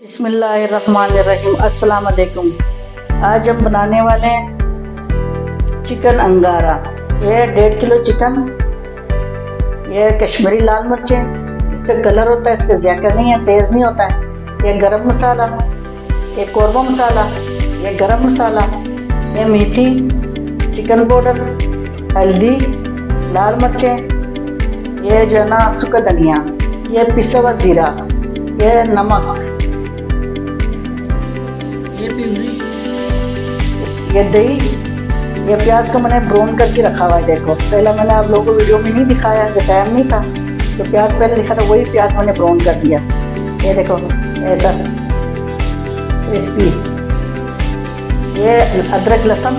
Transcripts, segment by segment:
बिस्मिल्लाहिर्रहमानिर्रहीम। अस्सलाम वालेकुम। आज हम बनाने वाले हैं चिकन अंगारा। ये 1.5 किलो चिकन, ये कश्मीरी लाल मिर्चें, इसका कलर होता है, इसका ज़ायका नहीं है, तेज़ नहीं होता है। ये गरम मसाला, ये कौरमा मसाला, ये गरम मसाला, ये मेथी, चिकन पाउडर, हल्दी, लाल मिर्चें, ये जो है ना सूखा धनिया, ये पिसा हुआ ज़ीरा, ये नमक, ये प्यूरी, ये दही, ये प्याज को मैंने ब्राउन करके रखा हुआ है। देखो, पहले मैंने आप लोगों को वीडियो में नहीं दिखाया, जो टाइम नहीं था तो प्याज पहले लिखा था, वही प्याज मैंने ब्राउन कर दिया। ये देखो ऐसा क्रिस्पी। ये अदरक लहसुन,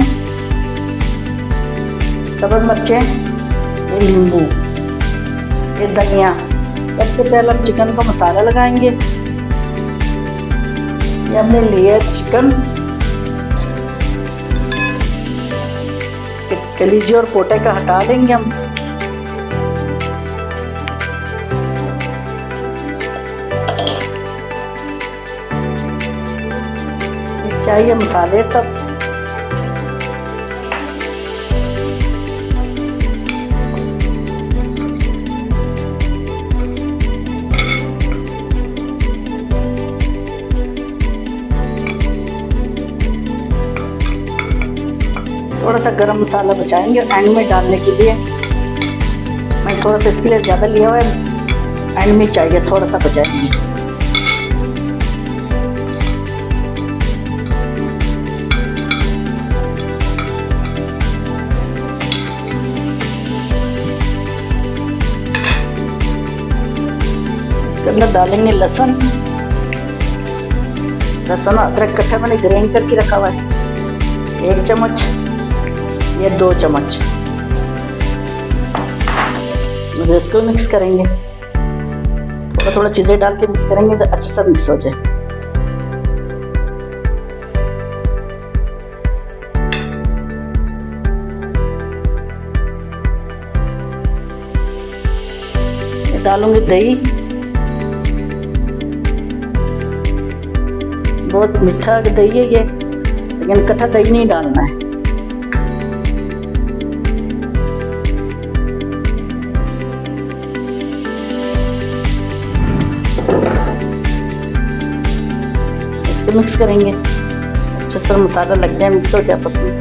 सब्ज़ मिर्चें, ये नींबू, ये धनिया। सबसे पहले हम चिकन को मसाला लगाएंगे। ये हमने लिया चिकन, कलीजे और पोटे का हटा देंगे हम। चाहिए मसाले सब। थोड़ा सा गरम मसाला बचाएंगे एंड में डालने के लिए। मैं थोड़ा सा इसके लिए ज़्यादा लिया हुआ है, एंड में चाहिए थोड़ा सा बचाएंगे। इसके अंदर डालेंगे लहसुन, अदरक इकट्ठा मैंने ग्राइंड करके रखा हुआ है, 1 चम्मच, ये 2 चम्मच। मुझे इसको मिक्स करेंगे, थोड़ा थोड़ा चीज़ें डाल के मिक्स करेंगे तो अच्छे से मिक्स हो जाए। डालूंगी दही, बहुत मीठा दही है ये, लेकिन इकट्ठा दही नहीं डालना है। इसको मिक्स करेंगे अच्छे से, मसाला लग जाए, मिक्स हो जाए आपस में।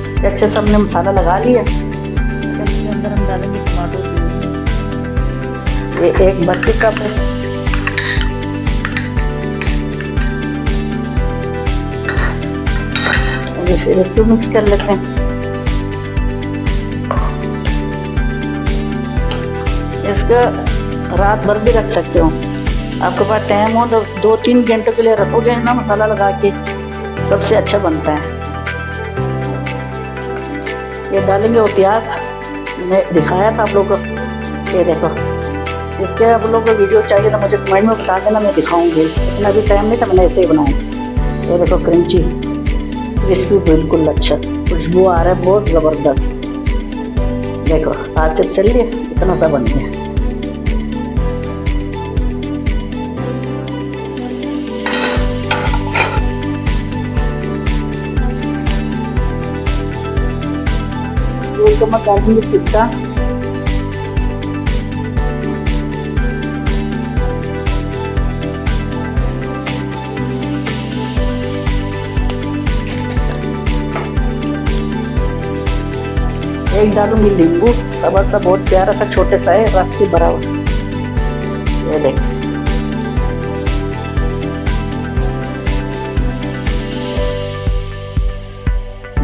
इसके अच्छे से हमने मसाला लगा लिया। इसके अंदर हम डालेंगे टमाटर, ये 1 बड़े कप है। फिर इसको मिक्स कर लेते हैं। इसका रात भर भी रख सकते हो, आपके पास टाइम हो तो 2-3 घंटों के लिए रखोगे ना मसाला लगा के, सबसे अच्छा बनता है। ये डालेंगे वो प्याज, मैंने दिखाया था आप लोगों को। ये देखो, इसके आप लोगों को वीडियो चाहिए तो मुझे कमेंट में बता देना, मैं दिखाऊंगी, लेकिन अभी टाइम नहीं था, मैंने ऐसे ही बनाया। ये देखो क्रंची, क्रिस्पी, बिल्कुल अच्छा, खुशबू आ रहा है बहुत ज़बरदस्त। देखो हाथ से चल लिया, इतना सा बन गया। दो चम्मच डालेंगे सिक्का, एक डालूंगी नींबू, सब्ज़ सा बहुत प्यारा सा, छोटे सा है, रस से भरा हुआ। ये देख,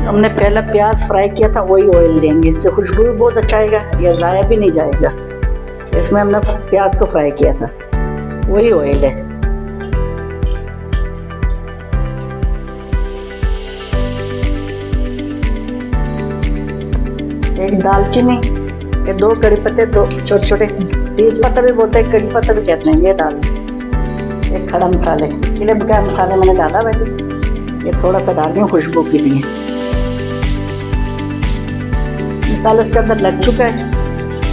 हमने पहला प्याज फ्राई किया था, वही ऑयल लेंगे, इससे खुशबू भी बहुत अच्छा आएगा, या ज़ाया भी नहीं जाएगा। इसमें हमने प्याज को फ्राई किया था, वही ऑयल है। एक दालचीनी, ये 2 कड़ी पत्ते, 2 छोटे छोटे, तेज पत्ता भी बोलते हैं, कड़ी पत्ता भी कहते हैं, ये डाल। एक खड़ा मसाले, इसके लिए बकाया मसाले मैंने डाला वैसे, ये थोड़ा सा डाल रही हूँ खुशबू के लिए। मसाला इसके अंदर लग चुका है,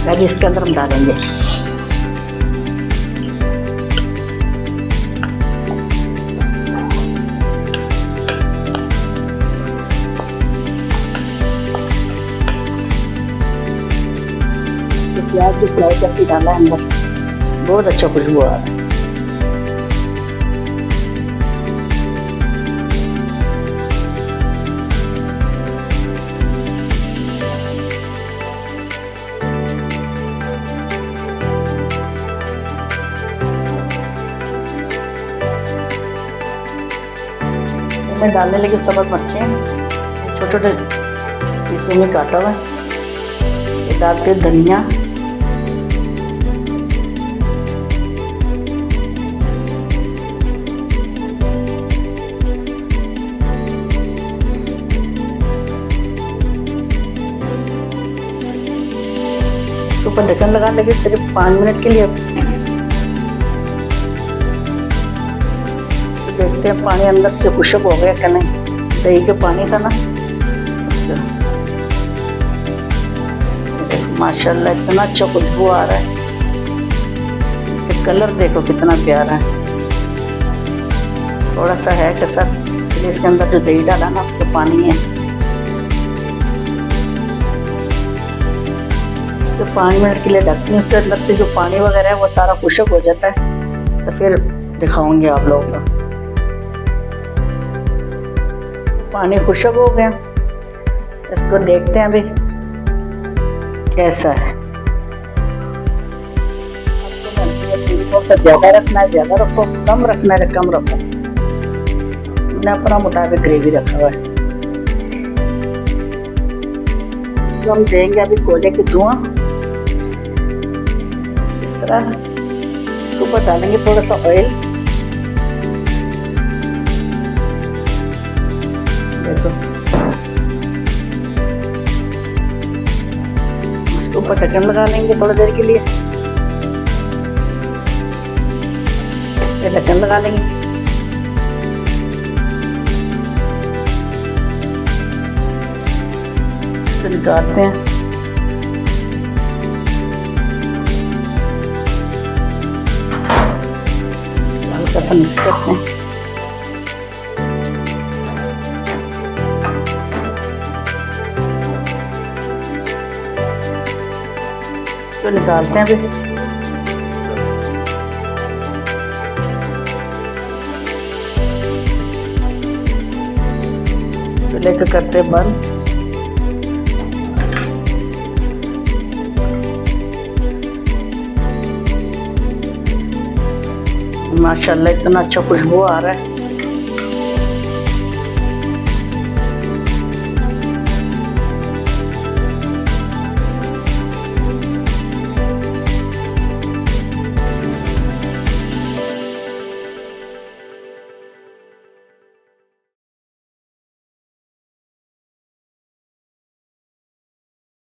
पहले इसके अंदर हम डालेंगे फ्राई करके डाला है अंदर, बहुत अच्छा खुशबू आ रहा है। मैं डालने लगी सबक मिर्चें, छोटे छोटे पीसों में काटा हुआ है। ये डालते धनिया, इसके ऊपर ढक्कन लगा लगे सिर्फ 5 मिनट के लिए। देखते हैं पानी अंदर से खुशक हो गया क्या नहीं, दही के पानी था ना। माशाल्लाह इतना अच्छा खुशबू आ रहा है, इसका कलर देखो कितना प्यारा है। थोड़ा सा है कसर, इसके लिए इसके अंदर जो दही डाला ना उसका पानी है। तो 5 मिनट के लिए ढकती हूँ, उसके अंदर से जो पानी वगैरह है वो सारा खुशक हो जाता है, तो फिर दिखाऊंगी आप लोगों को। पानी खुशक हो गया, इसको देखते हैं अभी कैसा है। आपको ज़्यादा रखना है ज़्यादा रखो, कम रखना है कम रखो। मैंने अपना मुताबिक ग्रेवी रखा हुआ है। तो हम देंगे अभी कोयले की धुआं, इस तरह इसके ऊपर डालेंगे थोड़ा सा ऑयल। इसके ऊपर ढक्कन लगा लेंगे थोड़ी देर के लिए, ढक्कन लगा लेंगे। इसको निकालते हैं, इसको हल्का सा मिक्स करते हैं। तो निकालते हैं अभी। चूल्हे को करते बंद। माशाल्लाह इतना अच्छा खुशबू आ रहा है।